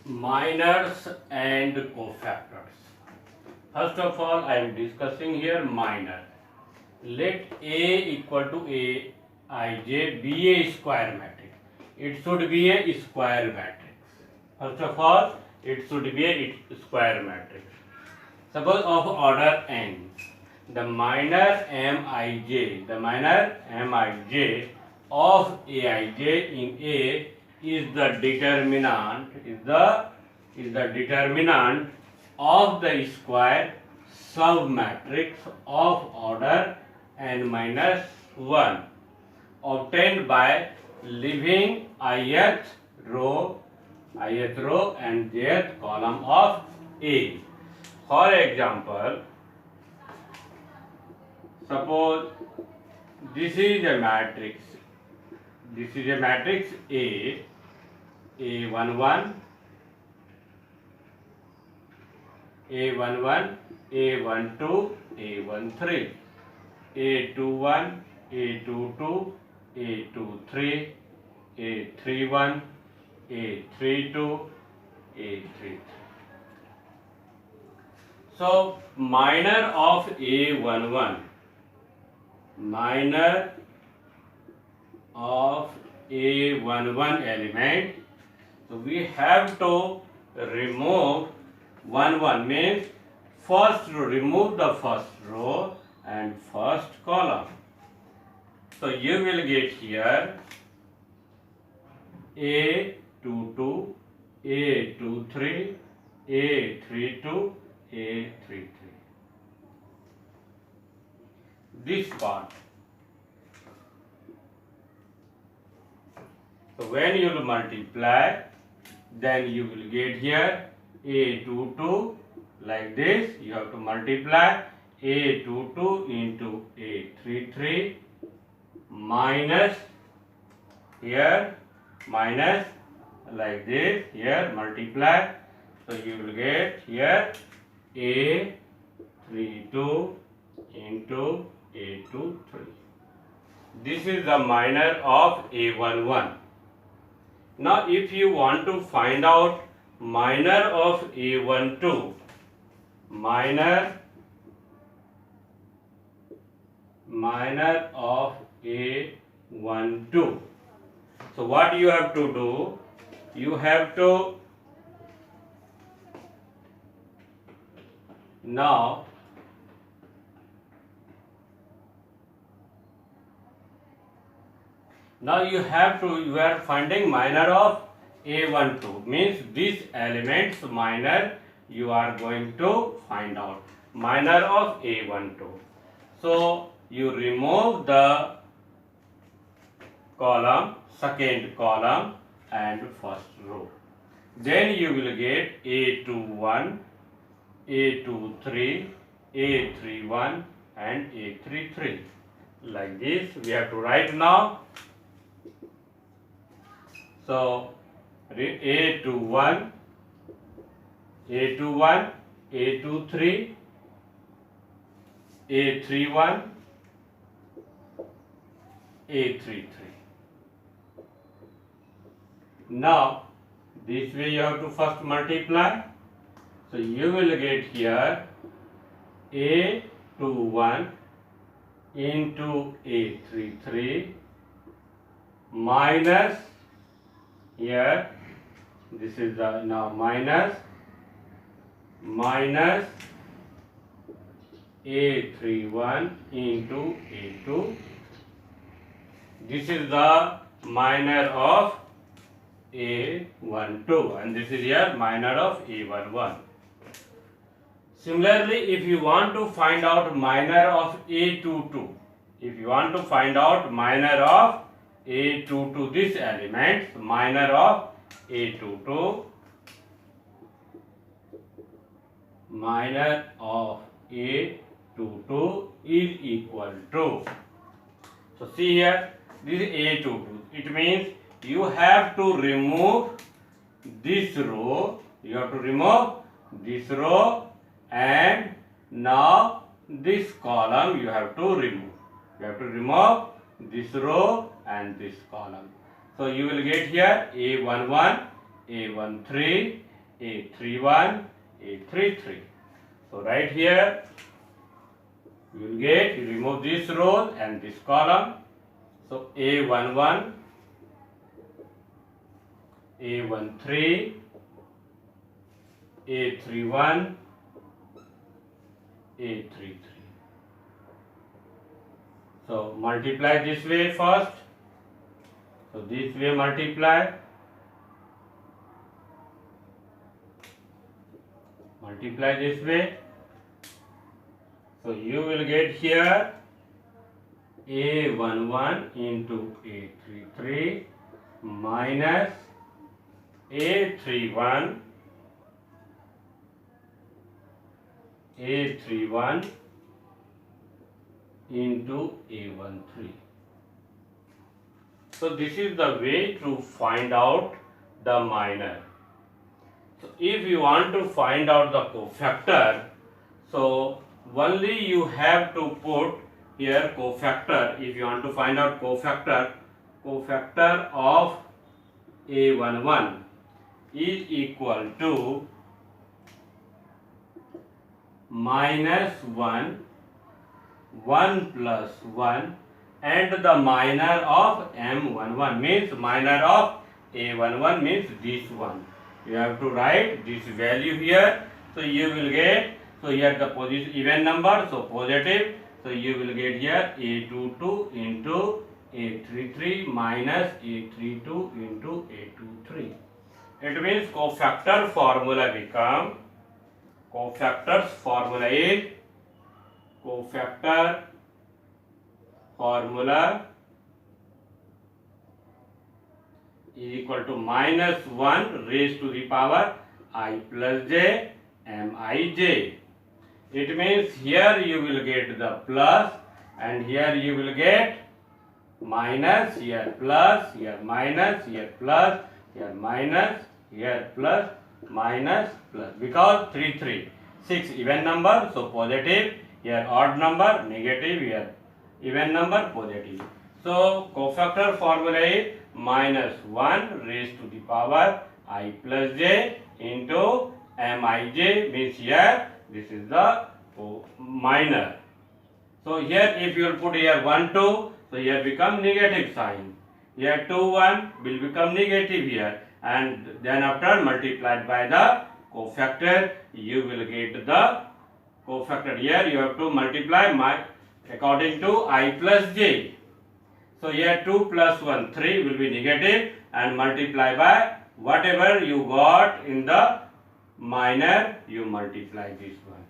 Minors and cofactors. First of all, I am discussing here minor. Let A equal to Aij be a square matrix. It should be a square matrix. First of all, it should be a square matrix. Suppose of order n, the minor Mij of Aij in A is the determinant of the square submatrix of order n minus 1 obtained by leaving ith row and jth column of A. For example, suppose this is a matrix. This is a matrix A11, A11, A12, A13, A21, A22, A23, A31, A32, A33. So minor of A11, minor of A11 element, so we have to remove 1 means first remove the first row and first column. So you will get here A22, A23, A32, A33. This part. So when you will multiply, then you will get here A22 like this. You have to multiply A22 into A33 minus here minus like this here multiply. So you will get here A32 into A23. This is the minor of A11. Now if you want to find out minor of A12, minor of A12, so what you have to do, you have to now you are finding minor of A12 means this element's minor you are going to find out, minor of A12. So you remove the column, second column and first row. Then you will get A21, A23, A31 and A33. Like this we have to write now. So A21, A23, A31, A33. Now this way you have to first multiply. So you will get here A21 into A33 minus here this is the now minus A31 into A2. This is the minor of A12 and this is here minor of A11. Similarly, if you want to find out minor of A22, if you want to find out minor of A22, this element, minor of A22, minor of A22 is equal to, so see here, this is A22, it means you have to remove this row, and now this column you have to remove. You have to remove this row and this column. So you will get here A11, A13, A31, A33. So right here you will get, you remove this row and this column. So A11, A13, A31, A33. So multiply this way first. So this way multiply. Multiply this way. So you will get here A11 into A33 minus A31 into A13. So this is the way to find out the minor. So if you want to find out the cofactor, so only you have to put here cofactor. If you want to find out cofactor of A11 is equal to minus 1, 1 plus 1, and the minor of M11 means minor of A11 means this one. You have to write this value here. So you will get, so here the position even number, so positive. So you will get here A22 into A33 minus A32 into A23. It means cofactor formula become, cofactor's formula is, cofactor formula is equal to minus 1 raised to the power I plus j mij. It means here you will get the plus and here you will get minus, here plus, here minus, here plus, here minus, here plus, minus, plus, because 3, 3, 6 even number, so positive, here odd number, negative, here even number, positive. So cofactor formula is minus 1 raised to the power I plus j into mij, means here this is the minor. So here if you will put here 1, 2, so here become negative sign. Here 2, 1 will become negative here, and then after multiplied by the cofactor, you will get the cofactor. Here you have to multiply according to I plus j. So here 2 plus 1, 3 will be negative, and multiply by whatever you got in the minor, you multiply this one.